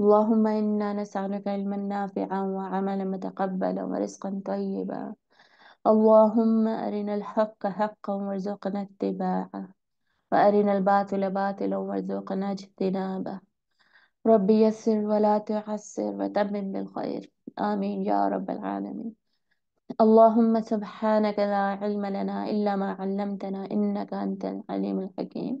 اللهم إنا نسألك علما نافعا وعملا متقبلا ورزقا طيبا اللهم أرنا الحق حقا وارزقنا اتباعه وأرنا الباطل باطلا وارزقنا اجتنابه ربي يسر ولا تعسر وتمم بالخير آمين يا رب العالمين اللهم سبحانك لا علم لنا إلا ما علمتنا إنك أنت العليم الحكيم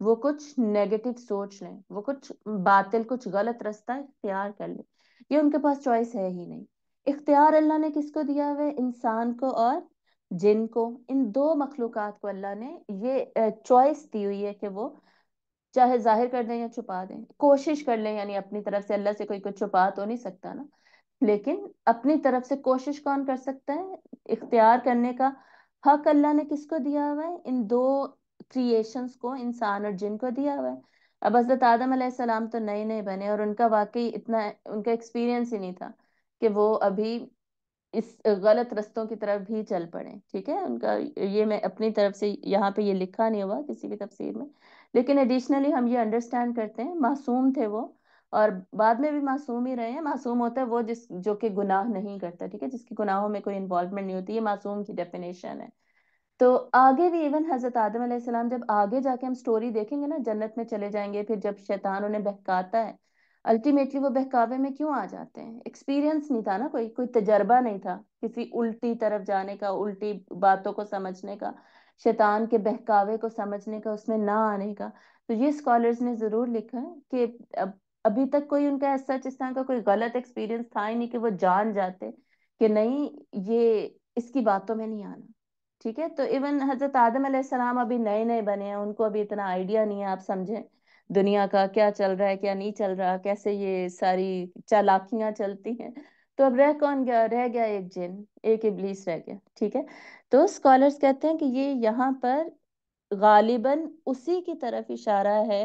وہ کچھ نیگیٹو سوچ لیں، وہ کچھ باطل، کچھ غلط راستہ اختیار کر لیں، یہ ان کے پاس چوائس ہے ہی نہیں۔ اختیار اللہ نے کس کو دیا ہوا ہے؟ انسان کو اور جن کو، ان دو مخلوقات کو اللہ نے یہ چوائس دی ہوئی ہے کہ وہ چاہے ظاہر کر دیں یا چھپا دیں، کوشش کر لیں، یعنی اپنی طرف سے اللہ سے کوئی کچھ چھپا تو نہیں سکتا نا، لیکن اپنی طرف سے کوشش کون کر سکتا ہے؟ اختیار کرنے کا حق اللہ نے کس کو دیا ہوا ہے؟ ان دو کریشنز کو، انسان اور جن کو دیا ہوا ہے۔ اب حضرت آدم علیہ السلام تو نئے نئے بنے، اور ان کا واقعی اتنا ان کا ایکسپیرینس ہی نہیں تھا کہ وہ ابھی اس غلط رستوں کی طرف بھی چل پڑے، ٹھیک ہے؟ ان کا یہ میں اپنی طرف سے یہاں پہ یہ لکھا نہیں ہوا کسی بھی تفسیر میں، لیکن ایڈیشنلی ہم یہ انڈرسٹینڈ کرتے ہیں معصوم تھے وہ، اور بعد میں بھی معصوم ہی رہے ہیں۔ معصوم ہوتا ہے وہ جو کہ گناہ نہیں کرتا، ٹھیک ہے، جس کی گناہوں میں کوئی انوالومنٹ نہیں ہوتی، یہ معصوم کی ڈیفینیشن ہے۔ تو آگے بھی ایون حضرت آدم علیہ السلام، جب آگے جا کے ہم سٹوری دیکھیں گے نا، جنت میں چلے جائیں گے، پھر جب شیطان انہیں بہکاتا ہے، الٹیمیٹلی وہ بہکاوے میں کیوں آ جاتے ہیں؟ ایکسپیرینس نہیں تھا نا، کوئی تجربہ نہیں تھا کسی الٹی طرف جانے کا، الٹی باتوں کو سمجھنے کا، شیطان کے بہکاوے کو سمجھنے کا، اس میں نہ آنے کا۔ تو یہ اسکالرز نے ضرور لکھا ہے کہ ابھی تک کوئی ان کا ایسا اس طرح کا کوئی غلط ایکسپیرینس تھا ہی نہیں کہ وہ جان جاتے کہ نہیں، یہ اس کی باتوں میں نہیں آنا، ٹھیک ہے؟ تو ایون حضرت آدم علیہ السلام ابھی نئے نئے بنے ہیں، ان کو ابھی اتنا آئیڈیا نہیں ہے، آپ سمجھیں دنیا کا کیا چل رہا ہے کیا نہیں چل رہا، کیسے یہ ساری چالاکیاں چلتی ہیں۔ تو اب رہ کون گیا؟ رہ گیا ایک جن، ایک ابلیس رہ گیا، ٹھیک ہے؟ تو اسکالرز کہتے ہیں کہ یہ یہاں پر غالباً اسی کی طرف اشارہ ہے،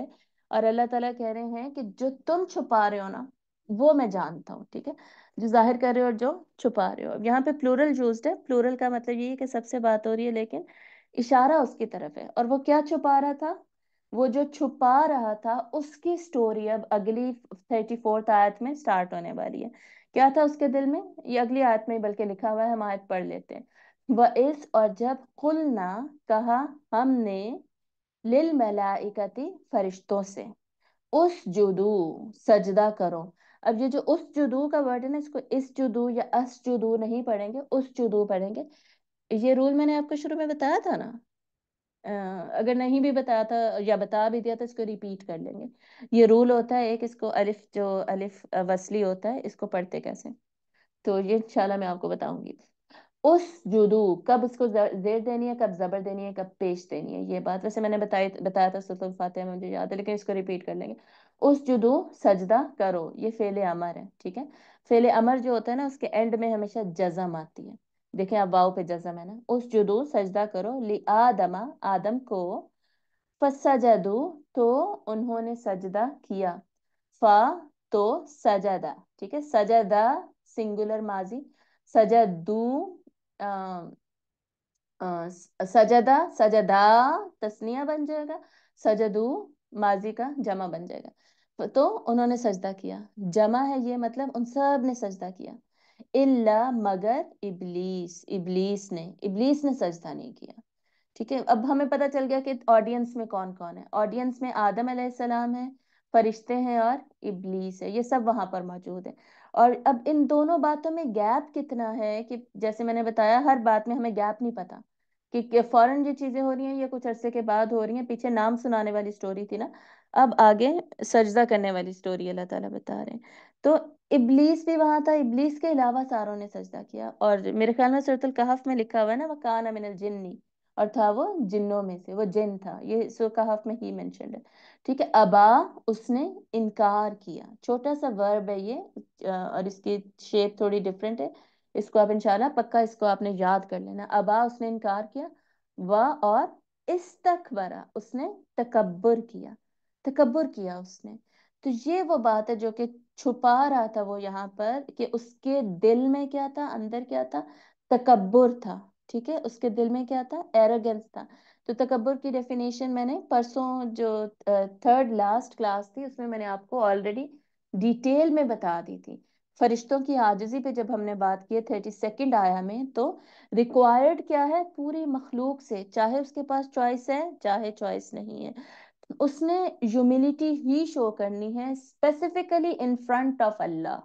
اور اللہ تعالیٰ کہہ رہے ہیں کہ جو تم چھپا رہے ہو نا، وہ میں جانتا ہوں، ٹھیک ہے؟ جو ظاہر کر رہے ہو اور جو چھپا رہے ہو۔ اب یہاں پہ پلورل یوزڈ ہے، پلورل کا مطلب یہ ہے کہ سب سے بات ہو رہی ہے، لیکن اشارہ اس کی طرف ہے۔ اور وہ کیا چھپا رہا تھا؟ وہ جو چھپا رہا تھا اس کی سٹوری اب اگلی 34 آیت میں سٹارٹ ہونے والی ہے۔ کیا تھا اس کے دل میں؟ یہ اگلی آیت میں ہی بلکہ لکھا ہوا ہے، ہم آیت پڑھ لیتے ہیں۔ وَإِذْ، اور جب، قُلْنَا، کہا ہم نے، لِلْمَلَائِكَةِ، فرشتوں سے، اسجدو، سجدہ کرو۔ اب یہ جو اسجدو کا ورڈ ہے نا، اس کو اسجدو یا اسجدو نہیں پڑھیں گے، اسجدو پڑھیں گے۔ یہ رول میں نے آپ کو شروع میں بتایا تھا نا، اگر نہیں بھی بتایا تھا یا بتا بھی دیا تو اس کو ریپیٹ کر لیں گے۔ یہ رول ہوتا ہے ایک، اس کو الف، جو الف وصلی ہوتا ہے، اس کو پڑھتے کیسے، تو یہ انشاءاللہ میں آپ کو بتاؤں گی۔ اس جدو، کب اس کو زیر دینی ہے، کب زبر دینی ہے، کب پیش دینی ہے، یہ بات ویسے میں نے بتایا تھا سورۃ الفاتحہ میں، مجھے یاد ہے، لیکن اس کو ریپیٹ کر لیں گے۔ اس جدو، سجدہ کرو، یہ فعل امر ہے، ٹھیک ہے؟ فعل امر جو ہوتا ہے نا، اس کے اینڈ میں ہمیشہ جزم آتی ہے، دیکھیں اب واو پہ جزم ہے نا۔ اس جدو، سجدہ کرو، آدم، آدم کو، فسجدو، تو انہوں نے سجدہ کیا، فا، تو، سجدہ، ٹھیک ہے؟ سجدہ سنگولر ماضی، سجدو سجدہ، سجدہ تسنیہ بن جائے گا، سجدو ماضی کا جمع بن جائے گا۔ تو انہوں نے سجدہ کیا، جمع ہے یہ، مطلب ان سب نے سجدہ کیا، الا، مگر، ابلیس، ابلیس نے سجدہ نہیں کیا، ٹھیک ہے؟ اب ہمیں پتہ چل گیا کہ آڈینس میں کون کون ہے۔ آڈینس میں آدم علیہ السلام ہے، فرشتے ہیں، اور ابلیس ہے، یہ سب وہاں پر موجود ہے۔ اور اب ان دونوں باتوں میں گیپ کتنا ہے کہ جیسے میں نے بتایا، ہر بات میں ہمیں گیپ نہیں پتا کہ فوراً یہ چیزیں ہو رہی ہیں یا کچھ عرصے کے بعد ہو رہی ہیں۔ پیچھے نام سنانے والی سٹوری تھی نا، اب آگے سجدہ کرنے والی سٹوری اللہ تعالیٰ بتا رہے ہیں۔ تو ابلیس بھی وہاں تھا، ابلیس کے علاوہ ساروں نے سجدہ کیا، اور میرے خیال میں سورۃ الکہف میں لکھا ہوا ہے نا، وَكَانَ مِنَ الْجِنِّ، اور تھا وہ جنوں میں سے، وہ جن تھا، یہ سورۃ الکہف میں ہی مینشنڈ ہے، ٹھیک ہے؟ ابا، اس نے انکار کیا، چھوٹا سا ورب ہے یہ، اور اس کی شیپ تھوڑی ڈفرینٹ ہے، اس کو آپ انشاءاللہ پکا اس کو آپ نے یاد کر لینا۔ ابا، اس نے انکار کیا، اور استکبرا، اس نے تکبر کیا، تکبر کیا اس نے۔ تو یہ وہ بات ہے جو کہ چھپا رہا تھا وہ یہاں پر، کہ اس کے دل میں کیا تھا، اندر کیا تھا؟ تکبر تھا، ٹھیک ہے؟ اس کے دل میں کیا تھا؟ ایروگنس تھا۔ تو تکبر کی ڈیفینیشن میں نے پرسوں جو تھرڈ لاسٹ کلاس تھی اس میں نے آپ کو آلریڈی ڈیٹیل میں بتا دی تھی۔ فرشتوں کی عاجزی پہ جب ہم نے بات کی 32 آیا میں، تو ریکوائرڈ کیا ہے پوری مخلوق سے، چاہے اس کے پاس چوائس ہے چاہے چوائس نہیں ہے، اس نے ہیوملٹی ہی شو کرنی ہے، اسپیسیفکلی ان فرنٹ آف اللہ۔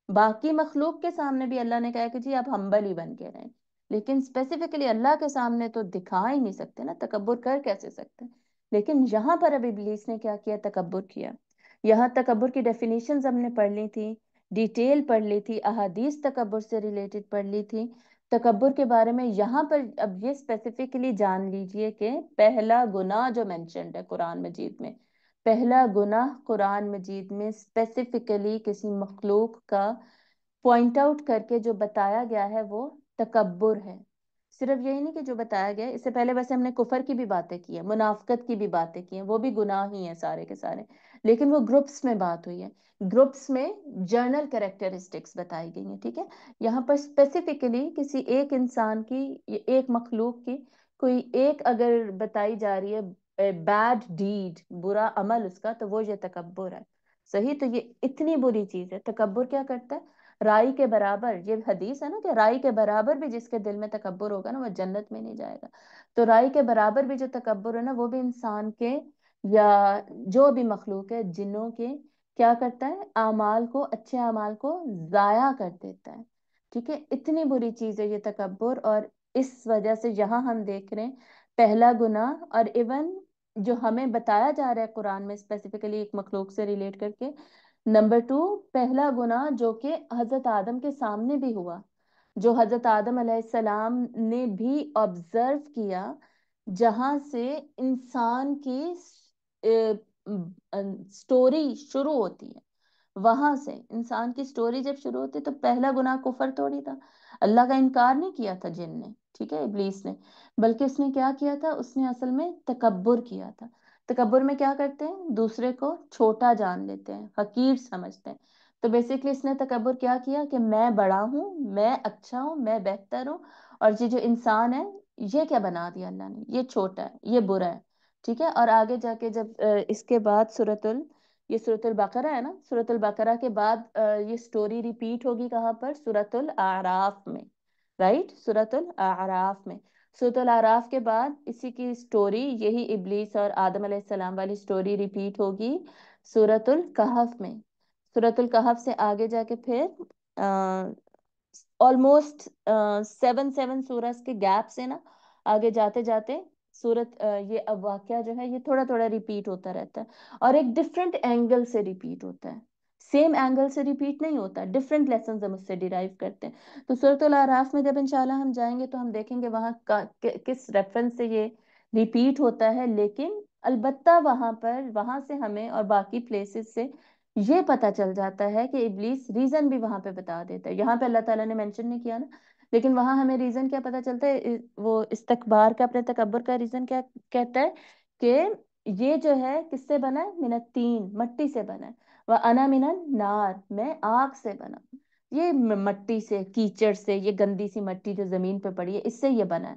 باقی مخلوق کے سامنے بھی اللہ نے کہا کہ جی آپ ہمبل ہی بن کے رہیں، لیکن اسپیسیفکلی اللہ کے سامنے تو دکھا ہی نہیں سکتے نا، تکبر کر کیسے سکتے ہیں؟ لیکن یہاں پر اب ابلیس نے کیا کیا؟ تکبر کیا. یہاں تکبر کی ڈیفینیشنز ہم نے پڑھ لی تھی، ڈیٹیل پڑھ لی تھی، احادیث تکبر سے ریلیٹڈ پڑھ لی تھی. تکبر کے بارے میں یہاں پر اب یہ اسپیسیفکلی جان لیجئے کہ پہلا گناہ جو مینشنڈ ہے قرآن مجید میں، پہلا گناہ قرآن مجید میں اسپیسیفکلی کسی مخلوق کا پوائنٹ آؤٹ کر کے جو بتایا گیا ہے وہ تکبر ہے. صرف یہی نہیں کہ جو بتایا گیا، اس سے پہلے ویسے ہم نے کفر کی بھی باتیں کی ہیں، منافقت کی بھی باتیں کی ہیں، وہ بھی گناہ ہی ہیں سارے کے سارے، لیکن وہ گروپس میں بات ہوئی ہے. گروپس میں جرنل کریکٹرسٹکس بتائی گئی ہیں. ٹھیک ہے، یہاں پر اسپیسیفکلی کسی ایک انسان کی، ایک مخلوق کی کوئی ایک اگر بتائی جا رہی ہے بیڈ ڈیڈ، برا عمل اس کا، تو وہ یہ تکبر ہے. صحیح، تو یہ اتنی بری چیز ہے. تکبر کیا کرتا ہے؟ رائی کے برابر، یہ حدیث ہے نا کہ رائی کے برابر بھی جس کے دل میں تکبر ہوگا نا وہ جنت میں نہیں جائے گا. تو رائی کے برابر بھی جو تکبر ہے نا وہ بھی انسان کے یا جو بھی مخلوق ہے، جنوں کے، کیا کرتا ہے؟ اعمال کو، اچھے اعمال کو ضائع کر دیتا ہے. ٹھیک ہے، اتنی بری چیز ہے یہ تکبر. اور اس وجہ سے یہاں ہم دیکھ رہے ہیں پہلا گناہ، اور ایون جو ہمیں بتایا جا رہا ہے قرآن میں اسپیسیفکلی ایک مخلوق سے ریلیٹ کر کے، نمبر 2، پہلا گناہ جو کہ حضرت آدم کے سامنے بھی ہوا، جو حضرت آدم علیہ السلام نے بھی آبزرو کیا، جہاں سے انسان کی سٹوری شروع ہوتی ہے. وہاں سے انسان کی سٹوری جب شروع ہوتی تو پہلا گناہ کفر تھوڑی تھا. اللہ کا انکار نہیں کیا تھا جن نے، ٹھیک ہے، ابلیس نے، بلکہ اس نے کیا کیا تھا؟ اس نے اصل میں تکبر کیا تھا. تکبر میں کیا کرتے ہیں؟ دوسرے کو چھوٹا جان لیتے ہیں، حقیر سمجھتے ہیں. تو بیسیکلی اس نے تکبر کیا کیا کہ میں بڑا ہوں، میں اچھا ہوں، میں بہتر ہوں، اور یہ جو انسان ہے یہ کیا بنا دیا اللہ نے؟ یہ چھوٹا ہے، یہ برا ہے. ٹھیک ہے، اور آگے جا کے جب اس کے بعد یہ سورۃ البقرہ ہے نا، سورۃ البقرہ کے بعد یہ سٹوری ریپیٹ ہوگی کہاں پر؟ سورۃ الاعراف میں. رائٹ، سورۃ الاعراف میں. سورۃ الاعراف کے بعد اسی کی سٹوری، یہی ابلیس اور آدم علیہ السلام والی سٹوری ریپیٹ ہوگی سورۃ الکہف میں. سورۃ الکہف سے آگے جا کے پھر آلموسٹ 7 سورج کے گیپ سے نا آگے جاتے جاتے سورت یہ اب واقعہ جو ہے یہ تھوڑا تھوڑا ریپیٹ ہوتا رہتا ہے، اور ایک ڈفرینٹ اینگل سے ریپیٹ ہوتا ہے. سیم اینگل سے ریپیٹ نہیں ہوتا، ڈفرینٹ لیسنز ہم اس سے ڈیرائیو کرتے ہیں. تو سورۃ الاعراف میں جب انشاءاللہ ہم جائیں گے تو ہم دیکھیں گے وہاں کس ریفرنس سے یہ ریپیٹ ہوتا ہے. لیکن البتہ وہاں سے ہمیں اور باقی پلیسز سے یہ پتا چل جاتا ہے کہ ابلیس ریزن بھی وہاں پہ بتا دیتا ہے. یہاں پہ اللہ تعالیٰ نے مینشن نہیں کیا نا، لیکن وہاں ہمیں ریزن کیا پتا چلتا ہے؟ وہ استکبار کا، اپنے تکبر کا ریزن کیا کہتا ہے کہ یہ جو ہے کس سے بنا ہے؟ من الطین، مٹی سے بنا ہے. وَأَنَا مِنَ النَّارِ، میں آگ سے بنا ہوں. یہ مٹی سے، کیچڑ سے، یہ گندی سی مٹی جو زمین پہ پڑی ہے اس سے یہ بنا ہے.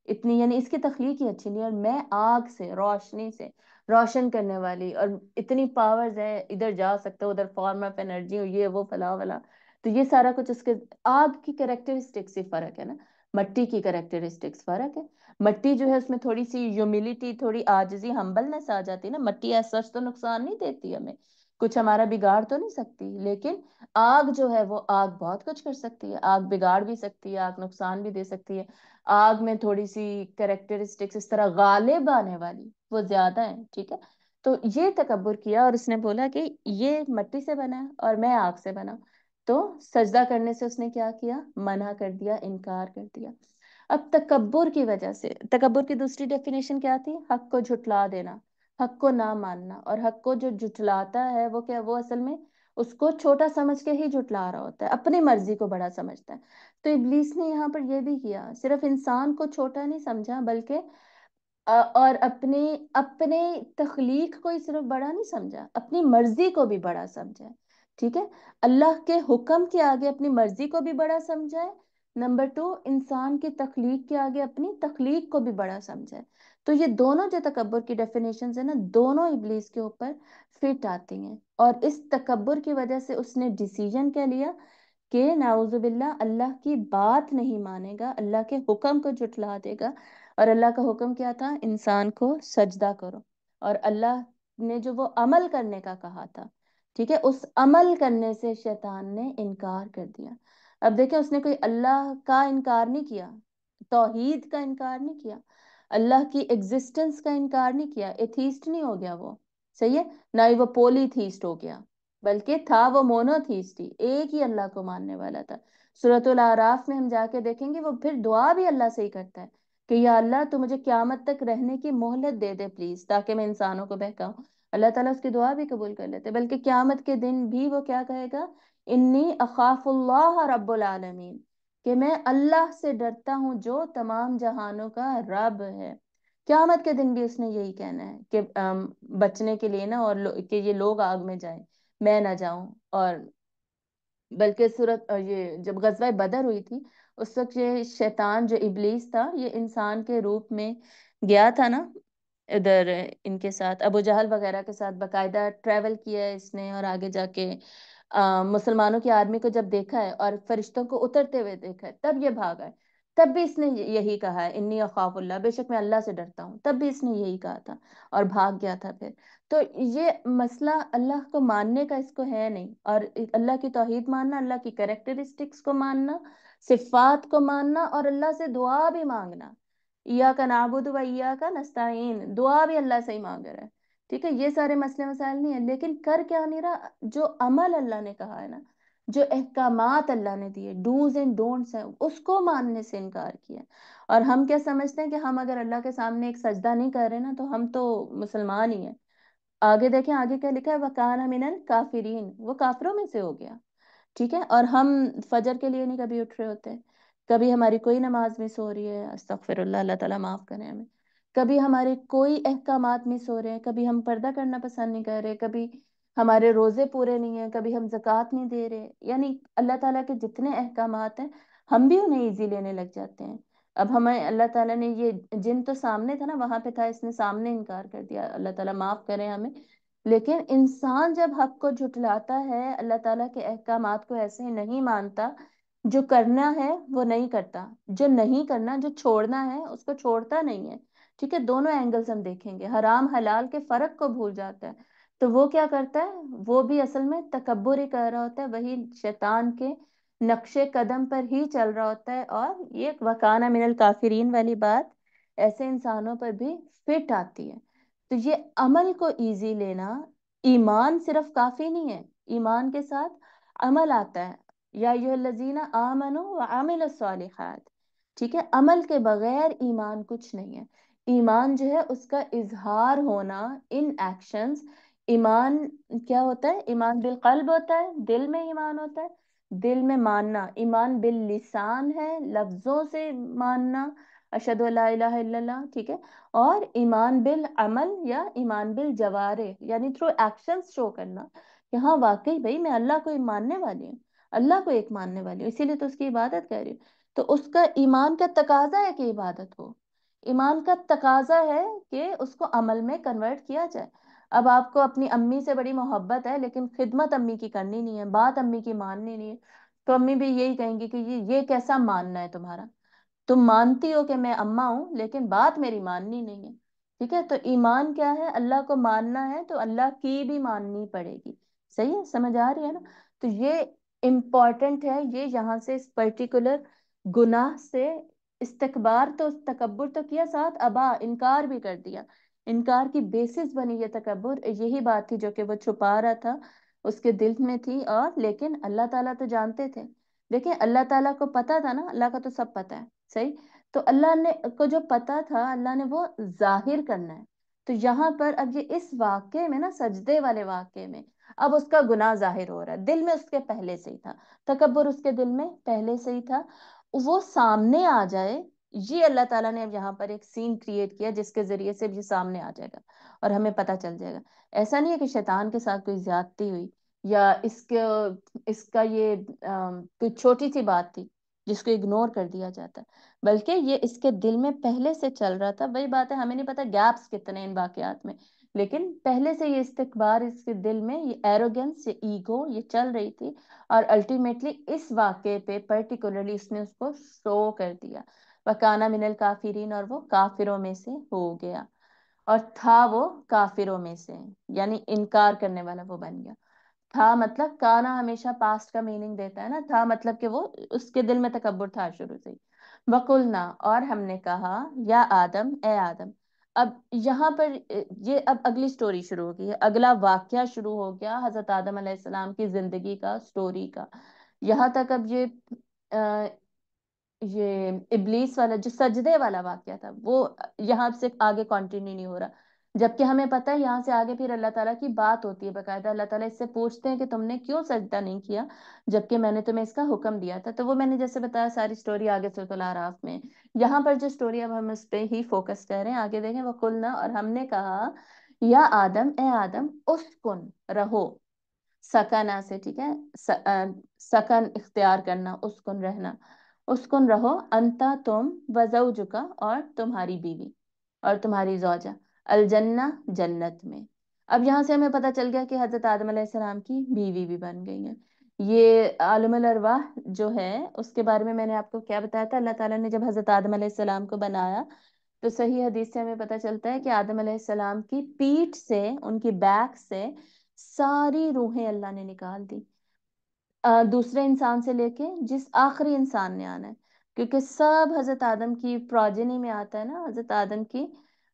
اتنی یعنی اس کی تخلیق ہی اچھی نہیں. اور میں آگ سے، روشنی سے، روشن کرنے والی، اور اتنی پاورز ہے، ادھر جا سکتے ہو، ادھر فارم آف انرجی ہو، یہ وہ فلاں والا. تو یہ سارا کچھ اس کے آگ کی کریکٹرسٹکس سے فرق ہے نا، مٹی کی کریکٹرسٹکس فرق ہے. مٹی جو ہے اس میں تھوڑی سی ہیوملٹی، تھوڑی عاجزی، ہمبلنس آ جاتی ہے نا. مٹی ایسا سچ تو نقصان نہیں دیتی ہمیں، کچھ ہمارا بگاڑ تو نہیں سکتی، لیکن آگ جو ہے وہ آگ بہت کچھ کر سکتی ہے. آگ بگاڑ بھی سکتی ہے، آگ نقصان بھی دے سکتی ہے. آگ میں تھوڑی سی کریکٹرسٹکس اس طرح غالب آنے والی وہ زیادہ ہے. ٹھیک ہے، تو یہ تکبر کیا اور اس نے بولا کہ یہ مٹی سے بنا ہے اور میں آگ سے بنا. تو سجدہ کرنے سے اس نے کیا کیا؟ منع کر دیا، انکار کر دیا. اب تکبر کی وجہ سے، تکبر کی دوسری ڈیفینیشن کیا تھی؟ حق کو جھٹلا دینا، حق کو نہ ماننا. اور حق کو جو جھٹلاتا ہے وہ کیا؟ وہ اصل میں اس کو چھوٹا سمجھ کے ہی جھٹلا رہا ہوتا ہے، اپنی مرضی کو بڑا سمجھتا ہے. تو ابلیس نے یہاں پر یہ بھی کیا، صرف انسان کو چھوٹا نہیں سمجھا بلکہ اور اپنے تخلیق کو ہی صرف بڑا نہیں سمجھا، اپنی مرضی کو بھی بڑا سمجھا. ٹھیک ہے، اللہ کے حکم کے آگے اپنی مرضی کو بھی بڑا سمجھا ہے. نمبر 2، انسان کی تخلیق کے آگے اپنی تخلیق کو بھی بڑا سمجھا ہے. تو یہ دونوں جو تکبر کی ڈیفینیشنز ہیں نا، دونوں ابلیس کے اوپر فٹ آتی ہیں. اور اس تکبر کی وجہ سے اس نے ڈیسیجن کیا لیا کہ نعوذ باللہ اللہ کی بات نہیں مانے گا، اللہ کے حکم کو جھٹلا دے گا. اور اللہ کا حکم کیا تھا؟ انسان کو سجدہ کرو. اور اللہ نے جو وہ عمل کرنے کا کہا تھا، ٹھیک ہے، اس عمل کرنے سے شیطان نے انکار کر دیا. اب دیکھیں، اس نے کوئی اللہ کا انکار نہیں کیا، توحید کا انکار نہیں کیا. اللہ کی ایگزسٹنس کا انکار نہیں کیا، ایتھیسٹ نہیں ہو گیا وہ، صحیح ہے، نہ ہی وہ پولی تھیسٹ ہو گیا، بلکہ تھا وہ مونوتھیسٹ ہی، ایک ہی اللہ کو ماننے والا تھا۔ سورۃ الاعراف میں ہم جا کے دیکھیں گے وہ پھر دعا بھی اللہ سے ہی کرتا ہے کہ یا اللہ تو مجھے قیامت تک رہنے کی مہلت دے دے پلیز، تاکہ میں انسانوں کو بہکاؤں۔ اللہ تعالیٰ اس کی دعا بھی قبول کر لیتے، بلکہ قیامت کے دن بھی وہ کیا کہے گا، انی اخاف اللہ رب العالمین، کہ میں اللہ سے ڈرتا ہوں جو تمام جہانوں کا رب ہے۔ قیامت کے دن بھی اس نے یہی کہنا ہے کہ بچنے کے لیے نا، اور کہ یہ لوگ آگ میں جائیں میں نہ جاؤں۔ اور بلکہ صورت یہ جب غزوہ بدر ہوئی تھی، اس وقت یہ شیطان جو ابلیس تھا، یہ انسان کے روپ میں گیا تھا نا ادھر، ان کے ساتھ ابو جہل وغیرہ کے ساتھ باقاعدہ ٹریول کیا ہے اس نے، اور آگے جا کے مسلمانوں کی آرمی کو جب دیکھا ہے اور فرشتوں کو اترتے ہوئے دیکھا ہے، تب یہ بھاگا ہے۔ تب بھی اس نے یہی کہا ہے انی اخاف اللہ، بے شک میں اللہ سے ڈرتا ہوں، تب بھی اس نے یہی کہا تھا اور بھاگ گیا تھا پھر۔ تو یہ مسئلہ اللہ کو ماننے کا اس کو ہے نہیں، اور اللہ کی توحید ماننا، اللہ کی کریکٹرسٹکس کو ماننا، صفات کو ماننا، اور اللہ سے دعا بھی مانگنا، ایاک نعبد و ایاک نستعین، دعا بھی اللہ سے ہی مانگ رہا ہے، ٹھیک ہے، یہ سارے مسئلے مسائل نہیں ہیں، لیکن کر کیا نہیں رہا، جو عمل اللہ نے کہا ہے نا، جو احکامات اللہ نے دیے، ڈوز اینڈ ڈونٹس ہیں، اس کو ماننے سے انکار کیا۔ اور ہم کیا سمجھتے ہیں کہ ہم اگر اللہ کے سامنے ایک سجدہ نہیں کر رہے نا تو ہم تو مسلمان ہی ہیں۔ آگے دیکھیں، آگے کیا لکھا ہے، وَكَانَ مِنَ الْكَافِرِينَ، وہ کافروں میں سے ہو گیا، ٹھیک ہے۔ اور ہم فجر کے لیے نہیں کبھی اٹھ رہے ہوتے، کبھی ہماری کوئی نماز مس ہو رہی ہے، استغفر اللہ، اللہ تعالیٰ معاف کرے ہمیں، کبھی ہمارے کوئی احکامات مس ہو رہے ہیں، کبھی ہم پردہ کرنا پسند نہیں کر رہے، کبھی ہمارے روزے پورے نہیں ہیں، کبھی ہم زکوٰۃ نہیں دے رہے، یعنی اللہ تعالیٰ کے جتنے احکامات ہیں ہم بھی انہیں ایزی لینے لگ جاتے ہیں۔ اب ہمیں اللہ تعالیٰ نے یہ جن تو سامنے تھا نا، وہاں پہ تھا، اس نے سامنے انکار کر دیا، اللہ تعالیٰ معاف کرے ہمیں۔ لیکن انسان جب حق کو جھٹلاتا ہے، اللہ تعالیٰ کے احکامات کو ایسے ہی نہیں مانتا، جو کرنا ہے وہ نہیں کرتا، جو نہیں کرنا، جو چھوڑنا ہے اس کو چھوڑتا نہیں ہے، ٹھیک ہے، دونوں اینگلز ہم دیکھیں گے، حرام حلال کے فرق کو بھول جاتا ہے، تو وہ کیا کرتا ہے، وہ بھی اصل میں تکبر ہی کر رہا ہوتا ہے، وہی شیطان کے نقش قدم پر ہی چل رہا ہوتا ہے، اور یہ وکانہ من الکافرین والی بات ایسے انسانوں پر بھی فٹ آتی ہے۔ تو یہ عمل کو ایزی لینا، ایمان صرف کافی نہیں ہے، ایمان کے ساتھ عمل آتا ہے، یا ایھا الذین آمنوا وعملوا الصالحات، ٹھیک ہے، عمل کے بغیر ایمان کچھ نہیں ہے۔ ایمان جو ہے اس کا اظہار ہونا ان ایکشنز۔ ایمان کیا ہوتا ہے، ایمان بالقلب ہوتا ہے، دل میں ایمان ہوتا ہے، دل میں ماننا، ایمان باللسان ہے، لفظوں سے ماننا، اشہد ان لا الہ الا اللہ، ٹھیک ہے، اور ایمان بالعمل یا ایمان بالجوارح، یعنی تھرو ایکشنز شو کرنا کہ ہاں واقعی بھائی میں اللہ کو ماننے والی ہوں، اللہ کو ایک ماننے والی ہوں، اسی لیے تو اس کی عبادت کر رہی ہوں۔ تو اس کا ایمان کا تقاضا ہے کہ عبادت ہو، ایمان کا تقاضا ہے کہ اس کو عمل میں کنورٹ کیا جائے۔ اب آپ کو اپنی امی سے بڑی محبت ہے لیکن خدمت امی کی کرنی نہیں ہے، بات امی کی ماننی نہیں ہے، تو امی بھی یہی کہیں گی کہ یہ کیسا ماننا ہے تمہارا، تم مانتی ہو کہ میں اماں ہوں لیکن بات میری ماننی نہیں ہے، ٹھیک ہے۔ تو ایمان کیا ہے، اللہ کو ماننا ہے تو اللہ کی بھی ماننی پڑے گی، صحیح ہے، سمجھ آ رہی ہے نا؟ تو یہ امپورٹنٹ ہے، یہ یہاں سے اس پرٹیکولر گناہ سے استکبار تو تکبر تو کیا، ساتھ ابا انکار بھی کر دیا، انکار کی بیسس بنی یہ تکبر، یہی بات تھی جو کہ وہ چھپا رہا تھا، اس کے دل میں تھی، اور لیکن اللہ تعالیٰ تو جانتے تھے، دیکھیں اللہ تعالیٰ کو پتا تھا نا، اللہ کا تو سب پتا ہے، صحیح، تو اللہ نے کو جو پتا تھا اللہ نے وہ ظاہر کرنا ہے۔ تو یہاں پر اب یہ اس واقعے میں نا، سجدے والے واقعے میں اب اس کا گناہ ظاہر ہو رہا ہے، دل میں اس کے پہلے سے ہی تھا، تکبر اس کے دل میں پہلے سے ہی تھا، وہ سامنے آ جائے، یہ اللہ تعالیٰ نے اب یہاں پر ایک سین کریٹ کیا جس کے ذریعے سے یہ سامنے آ جائے گا اور ہمیں پتہ چل جائے گا۔ ایسا نہیں ہے کہ شیطان کے ساتھ کوئی زیادتی ہوئی، یا اس کا یہ کوئی چھوٹی سی بات تھی جس کو اگنور کر دیا جاتا ہے، بلکہ یہ اس کے دل میں پہلے سے چل رہا تھا۔ وہی بات ہے، ہمیں نہیں پتا گیپس کتنے ان واقعات میں، لیکن پہلے سے یہ استکبار اس کے دل میں، یہ ایروگنس، یہ ایگو، یہ چل رہی تھی، اور الٹیمیٹلی اس واقعے پہ پرٹیکولرلی اس نے اس کو شو کر دیا، وَكَانَ مِنَ الْكَافِرِينَ، اور وہ کافروں میں سے ہو گیا، اور تھا وہ کافروں میں سے، یعنی انکار کرنے والا وہ بن گیا۔ تھا مطلب کانا ہمیشہ پاسٹ کا میننگ دیتا ہے نا، تھا مطلب کہ وہ اس کے دل میں تکبر تھا شروع سے ہی، وقلنا، اور ہم نے کہا، یا آدم، اے آدم. اب یہاں پر یہ اب اگلی سٹوری شروع ہو گئی ہے، اگلا واقعہ شروع ہو گیا حضرت آدم علیہ السلام کی زندگی کا، سٹوری کا. یہاں تک اب یہ ابلیس والا جو سجدے والا واقعہ تھا وہ یہاں سے آگے کنٹینیو نہیں ہو رہا. جبکہ ہمیں پتہ ہے یہاں سے آگے پھر اللہ تعالیٰ کی بات ہوتی ہے باقاعدہ. اللہ تعالیٰ اس سے پوچھتے ہیں کہ تم نے کیوں سجدہ نہیں کیا جبکہ میں نے تمہیں اس کا حکم دیا تھا. تو وہ میں نے جیسے بتایا ساری سٹوری آگے سورۃ الاعراف میں. یہاں پر جو سٹوری اب ہم اس پہ ہی فوکس کر رہے ہیں. آگے دیکھیں، وَقُلْنَا، اور ہم نے کہا، یا آدم، اے آدم، اسکن، رہو. سکنا سے، ٹھیک ہے، سکن اختیار کرنا، اسکن رہنا. اسکن رہو، انتا تم، وزوجکا، اور تمہاری بیوی اور تمہاری زوجہ، الجنہ، جنت میں. اب یہاں سے ہمیں پتہ چل گیا کہ حضرت آدم علیہ السلام کی بیوی بھی بن گئی ہیں. یہ عالم الارواح جو ہے اس کے بارے میں نے آپ کو کیا بتایا تھا. اللہ تعالیٰ نے جب حضرت آدم علیہ السلام کو بنایا تو صحیح حدیث سے ہمیں پتہ چلتا ہے کہ آدم علیہ السلام کی پیٹھ سے، ان کی بیک سے ساری روحیں اللہ نے نکال دی، دوسرے انسان سے لے کے جس آخری انسان نے آنا ہے. کیونکہ سب حضرت آدم کی پروجنی میں آتا ہے نا، حضرت آدم کی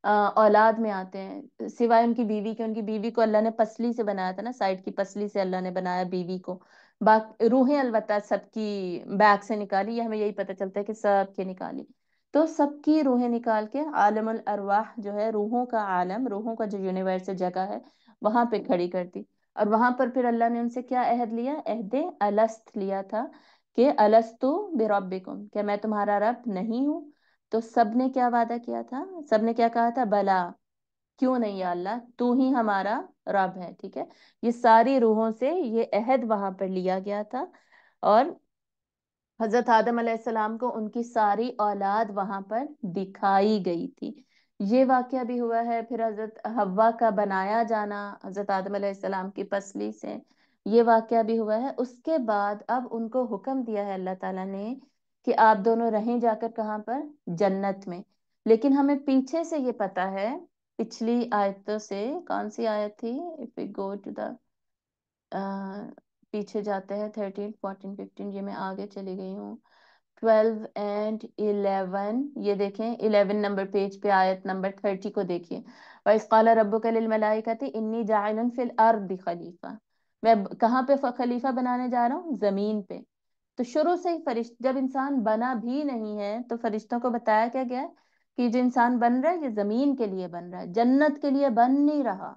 اولاد میں آتے ہیں، سوائے ان کی بیوی کے. ان کی بیوی کو اللہ نے پسلی سے بنایا تھا نا، سائڈ کی پسلی سے اللہ نے بنایا بیوی کو. روحیں البتہ سب کی بیک سے نکالی. یہ ہمیں یہی پتہ چلتا ہے کہ سب کی نکالی. تو سب کی روحیں نکال کے عالم الارواح جو ہے، روحوں کا عالم، روحوں کا جو یونیورس جگہ ہے، وہاں پہ کھڑی کر دی. اور وہاں پر پھر اللہ نے ان سے کیا عہد لیا؟ عہد الست لیا تھا کہ الستو بربکم، کہ میں تمہارا رب نہیں ہوں. تو سب نے کیا وعدہ کیا تھا؟ سب نے کیا کہا تھا؟ بلا، کیوں نہیں یا اللہ، تو ہی ہمارا رب ہے. ٹھیک ہے، یہ ساری روحوں سے یہ عہد وہاں پر لیا گیا تھا. اور حضرت آدم علیہ السلام کو ان کی ساری اولاد وہاں پر دکھائی گئی تھی. یہ واقعہ بھی ہوا ہے. پھر حضرت حوا کا بنایا جانا حضرت آدم علیہ السلام کی پسلی سے، یہ واقعہ بھی ہوا ہے. اس کے بعد اب ان کو حکم دیا ہے اللہ تعالیٰ نے کہ آپ دونوں رہیں جا کر کہاں پر؟ جنت میں. لیکن ہمیں پیچھے سے یہ پتا ہے، پچھلی آیتوں سے، کون سی آیت تھی؟ if we go to the پیچھے جاتے ہیں 13 14 15، یہ میں آگے چلی گئی ہوں. 12 اینڈ 11، یہ دیکھیں 11 نمبر پیج پہ آیت نمبر 30 کو دیکھیے. وَإِذْ قَالَ رَبُّكَ لِلْمَلَائِكَةِ إِنِّي جَاعِلٌ فِي الْأَرْضِ خَلِيفَةً، میں کہاں پہ خلیفہ بنانے جا رہا ہوں؟ زمین پہ. تو شروع سے ہی جب انسان بنا بھی نہیں ہے تو فرشتوں کو بتایا کیا گیا ہے کہ جو انسان بن رہا ہے یہ زمین کے لیے بن رہا ہے، جنت کے لیے بن نہیں رہا.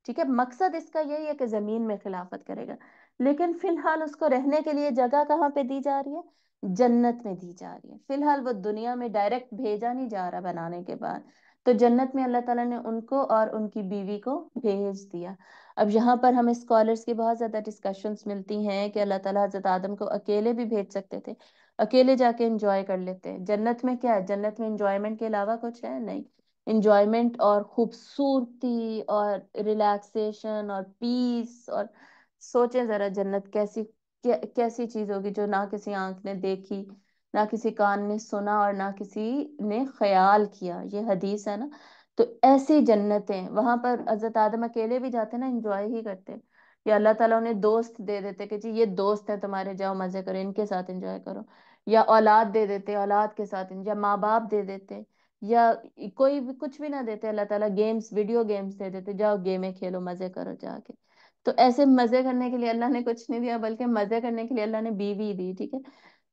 ٹھیک ہے، مقصد اس کا یہی ہے کہ زمین میں خلافت کرے گا. لیکن فی الحال اس کو رہنے کے لیے جگہ کہاں پہ دی جا رہی ہے؟ جنت میں دی جا رہی ہے. فی الحال وہ دنیا میں ڈائریکٹ بھیجا نہیں جا رہا بنانے کے بعد. تو جنت میں اللہ تعالیٰ نے ان کو اور ان کی بیوی کو بھیج دیا. اب یہاں پر ہمیں اسکالرس کی بہت زیادہ ڈسکشنز ملتی ہیں کہ اللہ تعالیٰ حضرت آدم کو اکیلے بھی بھیج سکتے تھے، اکیلے جا کے انجوائے کر لیتے. جنت میں کیا ہے؟ جنت میں انجوائمنٹ کے علاوہ کچھ ہے نہیں. انجوائمنٹ اور خوبصورتی اور ریلیکسیشن اور پیس. اور سوچیں ذرا جنت کیسی کیسی چیز ہوگی جو نہ کسی آنکھ نے دیکھی، نہ کسی کان نے سنا، اور نہ کسی نے خیال کیا. یہ حدیث ہے نا. تو ایسی جنتیں وہاں پر حضرت آدم اکیلے بھی جاتے نا، انجوائے ہی کرتے. یا اللہ تعالیٰ انہیں دوست دے دیتے کہ جی یہ دوست ہیں تمہارے، جاؤ مزے کرو، ان کے ساتھ انجوائے کرو. یا اولاد دے دیتے، اولاد کے ساتھ، یا ماں باپ دے دیتے، یا کوئی بھی کچھ بھی نہ دیتے. اللہ تعالیٰ گیمز، ویڈیو گیمز دے دیتے، جاؤ گیمیں کھیلو، مزے کرو جا کے. تو ایسے مزے کرنے کے لیے اللہ نے کچھ نہیں دیا، بلکہ مزے کرنے کے لیے اللہ نے بیوی دی. ٹھیک ہے،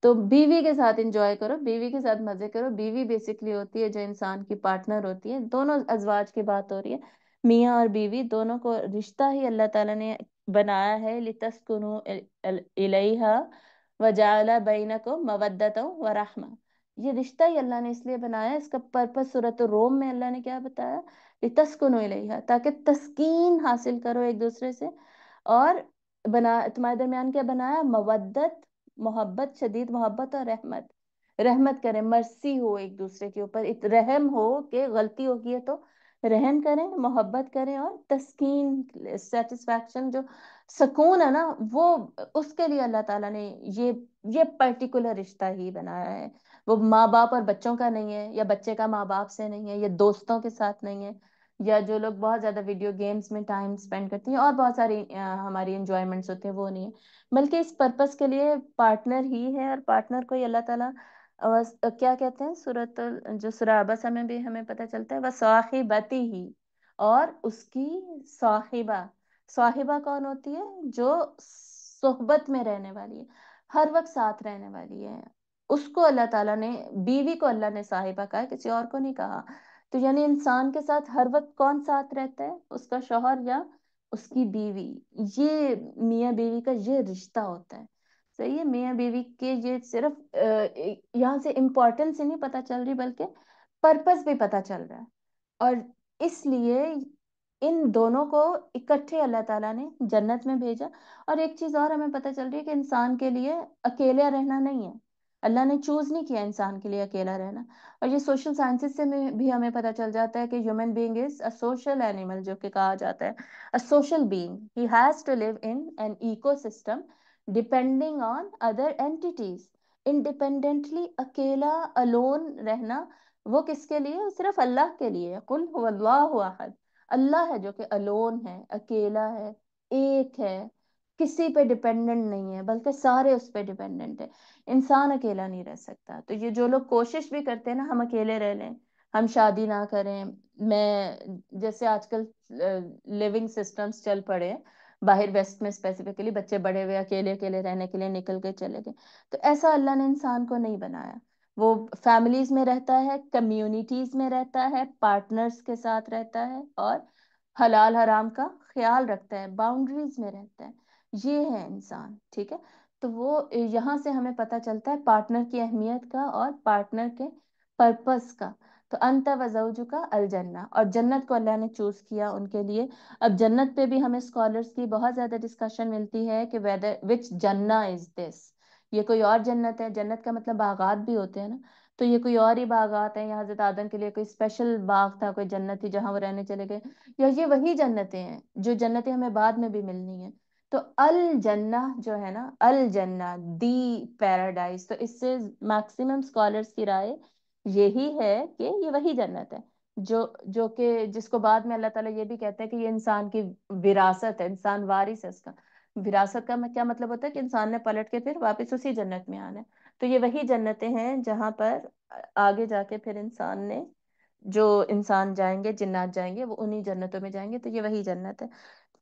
تو بیوی کے ساتھ انجوائے کرو، بیوی کے ساتھ مزے کرو. بیوی بیسکلی ہوتی ہے جو انسان کی پارٹنر ہوتی ہے. دونوں ازواج کی بات ہو رہی ہے، میاں اور بیوی دونوں کو رشتہ ہی اللہ تعالیٰ نے بنایا ہے. لِتَسْكُنُوا إِلَيْهَا وَجَعَلَ بَيْنَكُمْ مَوَدَّةً وَرَحْمَةً. یہ رشتہ ہی اللہ نے اس لیے بنایا. اس کا پرپس سورۃ الروم میں اللہ نے کیا بتایا؟ لِتَسْكُنُوا إِلَيْهَا، تاکہ تسکین حاصل کرو ایک دوسرے سے. اور تمہارے درمیان کیا بنایا؟ مودت، محبت، شدید محبت، اور رحمت. رحمت کریں، مرسی ہو ایک دوسرے کے اوپر، رحم ہو کہ غلطی ہوگی ہے تو رحم کریں، محبت کریں. اور تسکین، سیٹسفیکشن، جو سکون ہے نا، وہ اس کے لیے اللہ تعالیٰ نے یہ پرٹیکولر رشتہ ہی بنایا ہے. وہ ماں باپ اور بچوں کا نہیں ہے، یا بچے کا ماں باپ سے نہیں ہے، یا دوستوں کے ساتھ نہیں ہے، یا جو لوگ بہت زیادہ ویڈیو گیمز میں ٹائم سپینڈ کرتی ہیں اور بہت ساری ہماری انجوائمنٹس ہوتے ہیں، وہ نہیں ہے. بلکہ اس پرپس کے لیے پارٹنر ہی ہے. اور پارٹنر کو ہی اللہ تعالیٰ کیا کہتے ہیں سورت جو سورہ عبسہ میں بھی ہمیں پتہ چلتا ہے، وہ صاحبتی ہی، اور اس کی صاحبہ. صاحبہ کون ہوتی ہے؟ جو صحبت میں رہنے والی ہے، ہر وقت ساتھ رہنے والی ہے. اس کو اللہ تعالیٰ نے، بیوی کو اللہ نے صاحبہ کہا ہے، کسی اور کو نہیں کہا. تو یعنی انسان کے ساتھ ہر وقت کون ساتھ رہتا ہے؟ اس کا شوہر یا اس کی بیوی. یہ میاں بیوی کا یہ رشتہ ہوتا ہے. صحیح ہے. میاں بیوی کے یہ صرف یہاں سے امپورٹنس ہی نہیں پتہ چل رہی، بلکہ پرپس بھی پتہ چل رہا ہے. اور اس لیے ان دونوں کو اکٹھے اللہ تعالیٰ نے جنت میں بھیجا. اور ایک چیز اور ہمیں پتہ چل رہی ہے کہ انسان کے لیے اکیلا رہنا نہیں ہے. اللہ نے چوز نہیں کیا انسان کے لیے اکیلا رہنا. اور یہ سوشل سائنسز سے بھی ہمیں پتہ چل جاتا ہے کہ human being is a social animal, جو کہ کہا جاتا ہے a social being. He has to live in an ecosystem depending on other entities. Independently اکیلا الون رہنا وہ کس کے لیے؟ صرف اللہ کے لیے. قل هو اللہ احد. اللہ ہے جو کہ الون ہے، اکیلا ہے، ایک ہے، کسی پہ ڈپینڈنٹ نہیں ہے، بلکہ سارے اس پہ ڈپینڈنٹ ہے. انسان اکیلا نہیں رہ سکتا. تو یہ جو لوگ کوشش بھی کرتے ہیں نا ہم اکیلے رہ لیں، ہم شادی نہ کریں، میں جیسے آج کل لیونگ سسٹمز چل پڑے ہیں باہر ویسٹ میں، اسپیسیفکلی بچے بڑے ہوئے اکیلے اکیلے رہنے کے لیے نکل کے چلے گئے. تو ایسا اللہ نے انسان کو نہیں بنایا. وہ فیملیز میں رہتا ہے، کمیونٹیز میں رہتا ہے، پارٹنرز کے ساتھ رہتا ہے، اور حلال حرام کا خیال رکھتا ہے، باؤنڈریز میں رہتا ہے. یہ ہے انسان. ٹھیک ہے. تو وہ یہاں سے ہمیں پتہ چلتا ہے پارٹنر کی اہمیت کا اور پارٹنر کے پرپس کا. تو انت وزوجک الجنہ، اور جنت کو اللہ نے چوز کیا ان کے لیے. اب جنت پہ بھی ہمیں اسکالرس کی بہت زیادہ ڈسکشن ملتی ہے کہ ویدر وچ جنہ از دس. یہ کوئی اور جنت ہے؟ جنت کا مطلب باغات بھی ہوتے ہیں نا. تو یہ کوئی اور ہی باغات ہیں، یا حضرت آدم کے لیے کوئی اسپیشل باغ تھا، کوئی جنت تھی جہاں وہ رہنے چلے گئے، یا یہ وہی جنتیں ہیں جو جنتیں ہمیں بعد میں بھی ملنی ہیں؟ تو الجنہ جو ہے نا، الجنہ دی پیراڈائز. تو اس سے میکسیمم اسکالرس کی رائے یہی ہے کہ یہ وہی جنت ہے جو کہ جس کو بعد میں اللہ تعالیٰ یہ بھی کہتا ہے کہ یہ انسان کی وراثت ہے، انسان وارث ہے اس کا. وراثت کا کیا مطلب ہوتا ہے؟ کہ انسان نے پلٹ کے پھر واپس اسی جنت میں آنا ہے. تو یہ وہی جنتیں ہیں جہاں پر آگے جا کے پھر انسان نے، جو انسان جائیں گے، جنات جائیں گے، وہ انہی جنتوں میں جائیں گے. تو یہ وہی جنت ہے.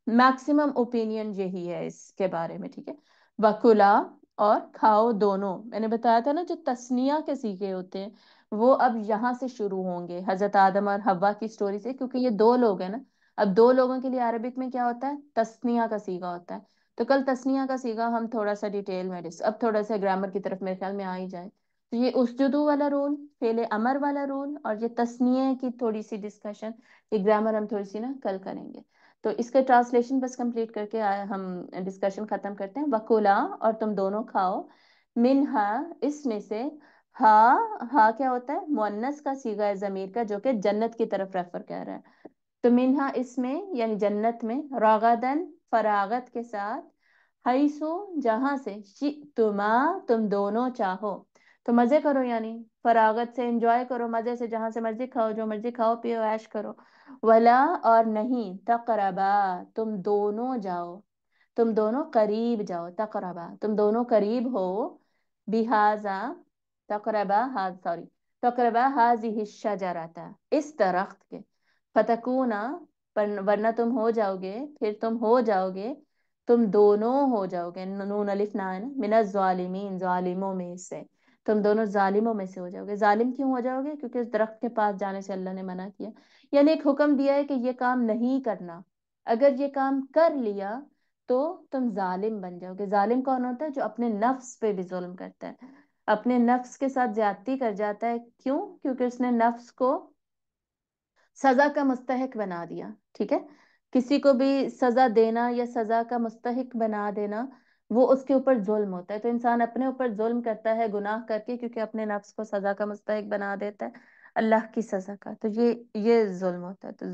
میکسیمم اوپینین یہی ہے اس کے بارے میں. ٹھیک ہے. وکلا، اور کھاؤ دونوں. میں نے بتایا تھا نا جو تسنیہ کے سیغے ہوتے ہیں وہ اب یہاں سے شروع ہوں گے، حضرت آدم اور حوا کی سٹوری سے، کیونکہ یہ دو لوگ ہیں نا. اب دو لوگوں کے لیے عربک میں کیا ہوتا ہے؟ تسنیہ کا سیغہ ہوتا ہے. تو کل تسنیہ کا سیغہ ہم تھوڑا سا ڈیٹیل میں اب تھوڑا سا گرامر کی طرف میرے خیال میں آ ہی جائے. تو یہ اسجدو والا رول، فعل امر والا رول، اور یہ تسنیہ کی تھوڑی سی ڈسکشن، یہ گرامر ہم تھوڑی سی نا کل کریں گے. تو اس کا ٹرانسلیشن بس کمپلیٹ کر کے ہم ڈسکشن ختم کرتے ہیں. وکولا، اور تم دونوں کھاؤ، منہا، اس میں سے. ہا، ہا کیا ہوتا ہے؟ مؤنث کا صیغہ ہے ضمیر کا، جو کہ جنت کی طرف ریفر کر رہا ہے. تو منہا اس میں یعنی جنت میں، راغدن فراغت کے ساتھ، حیثو جہاں سے، شئتما تم دونوں چاہو. تو مزے کرو، یعنی فراغت سے انجوائے کرو، مزے سے جہاں سے مرضی کھاؤ، جو مرضی کھاؤ پیو عیش کرو. ولا، اور نہیں، تقربا، تم دونوں جاؤ، تم دونوں قریب جاؤ. تقربا تم دونوں قریب ہو، بہذا، تقربا سوری، تقربا هذه الشجرة، اس درخت کے. فتکونا، ورنہ تم ہو جاؤ گے، پھر تم ہو جاؤ گے، تم دونوں ہو جاؤ گے، نون الف نہ ہے نا، من الظالمین، ظالموں میں سے. تم دونوں ظالموں میں سے ہو جاؤ گے. ظالم کیوں ہو جاؤ گے؟ کیونکہ اس درخت کے پاس جانے سے اللہ نے منع کیا. یعنی ایک حکم دیا ہے کہ یہ کام نہیں کرنا. اگر یہ کام کر لیا تو تم ظالم بن جاؤ گے. ظالم کون ہوتا ہے؟ جو اپنے نفس پہ بھی ظلم کرتا ہے، اپنے نفس کے ساتھ زیادتی کر جاتا ہے. کیوں؟ کیونکہ اس نے نفس کو سزا کا مستحق بنا دیا. ٹھیک ہے. کسی کو بھی سزا دینا یا سزا کا مستحق بنا دینا وہ اس کے اوپر ظلم ہوتا ہے. تو انسان اپنے اوپر ظلم کرتا ہے گناہ کر کے، کیونکہ اپنے نفس کو سزا کا مستحق بنا دیتا ہے اللہ کی سزا کا. تو یہ ظلم ہوتا ہے. تو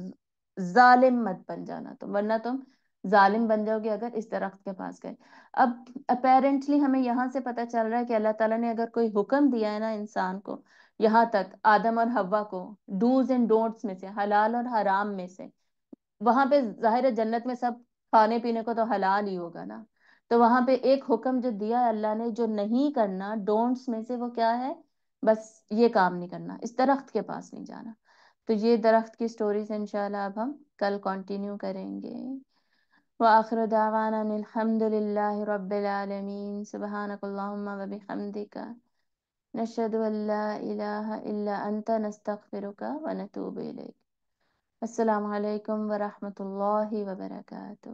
ظالم مت بن جانا تم، ورنہ تم ظالم بن جاؤ گے اگر اس درخت کے پاس گئے. اب اپیرنٹلی ہمیں یہاں سے پتہ چل رہا ہے کہ اللہ تعالیٰ نے اگر کوئی حکم دیا ہے نا انسان کو، یہاں تک آدم اور حوا کو، ڈوز اینڈ ڈونٹس میں سے، حلال اور حرام میں سے. وہاں پہ ظاہر ہے جنت میں سب کھانے پینے کو تو حلال ہی ہوگا نا. تو وہاں پہ ایک حکم جو دیا ہے اللہ نے جو نہیں کرنا ڈونٹس میں سے، وہ کیا ہے؟ بس یہ کام نہیں کرنا، اس درخت کے پاس نہیں جانا. تو یہ درخت کی سٹوریز انشاءاللہ اب ہم کل کنٹینیو کریں گے. وآخر دعوانا ان الحمد للہ رب العالمین. سبحانک اللہم و بحمدک، نشہد ان لا الہ الا انت، نستغفرک و نتوب الیک. السلام علیکم ورحمۃ اللہ وبرکاتہ.